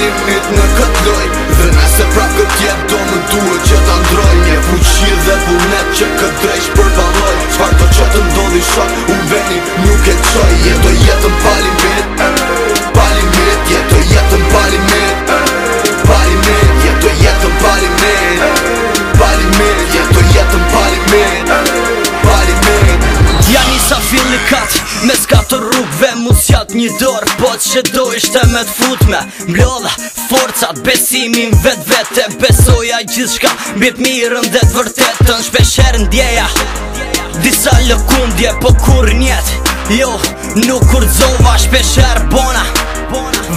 limit në këtë loj, dhe nëse prap këtë jetë do më duhet që ta ndroj. Një fuqi dhe vullnet që këtë drejsh përbaloj, çfarë do që të ndodhi shok, unë veni nuk e qoj. Jetoj jetën pa limit, pa limit, jetoj jetën pa limit, pa limit, jetoj jetën pa limit, pa limit, jetoj jetën pa limit, pa limit. Ja nisa fillikat me s'katë rrugve mu s'jat një dorë, po që do ishte me t'fut me mblodha forcat, besimin vet-vete. Besoja gjithë shka mbjet mirën dhe t'vërtetën. Shpesher ndjeja disa lëkundje, po kur njet jo nuk kurdzova. Shpesher bona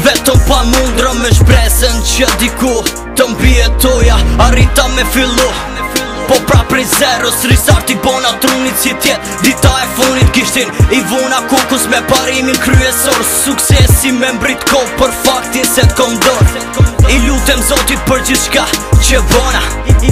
vetëm pa mundro me shpresën që diku të mbjetoja. Arrita me fillu po pra prej zero, s'risarti bona trunit si tjet. Dita e funit kishtin i vuna kukus me parimin kryesor. Suksesi me mbrit kohë për faktin se t'kondor. I lutem Zotit për gjithë shka që bona,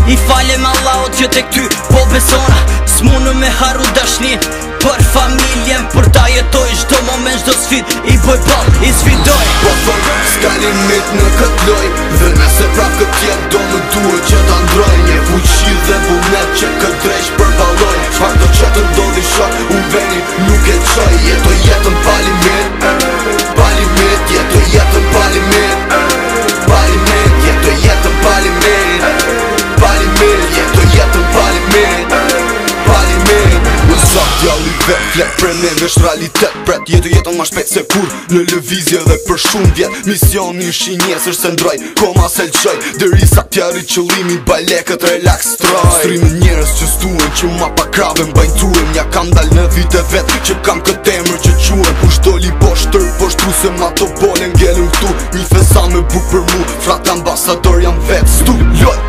I falem Allahot që te ty po besona. S'munu me haru dashnin për familjen, për ta jetoj çdo moment çdo sfid I boj ball, I sfidoj. Po thon, s'ka limit në këtë loj, dhe nëse prap këtë jetë do më duhet që ta ndroj. Një fuqi dhe vullnet që këtë drejsh përbaloj, çfarë do që të ndodhi shok, unë veni nuk e qoj. Jetoj jetën pa limit, pa limit, jetoj jetën pa limit, pa limit, jetoj jetën pa limit, pa limit, jetoj jetën pa limit, pa limit. Uzak djalli vet, flet për ne vesh realitet pret. Jetoj jetën ma shpejt se kur në lëvizje dhe për shumë vjet. Misioni shinjes është se ndroj, koma se lqoj, derisa t'jarri qëllimi balekët relax troj. Strimin njerës që stuen, që ma pa krave mbajnë tuem. Ja kam dal në vite vet, që kam këtë emër që quen. Kush doli poshtër, poshtru se ma to bolen ngellin këtu. Një fesa me buk për mu, frat ambasador jam vet. Stu loj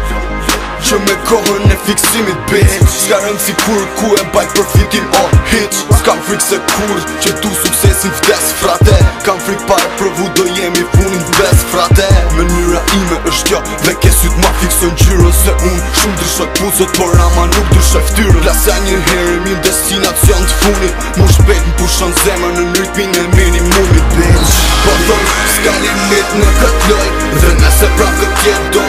që me kohën e fiksimit bitch, s'ka rënd si kur ku e bajt përfitin on hitch. S'kam frik se kur që du suksesin vdes frate, kam frik pa e provu do jemi punin vdes frate. Mënyra ime është kjo dhe ke syt ma fikson gjyrën, se unë shumë dryshoj puzot por ama nuk dryshoj ftyrën. Plasa një herë mi destinacion t'funit, mu shpejt m'pushon zemër në rytmin e minimumit bitch. Po thon, s'ka limit në këtë loj, dhe nëse prap këtë jetë do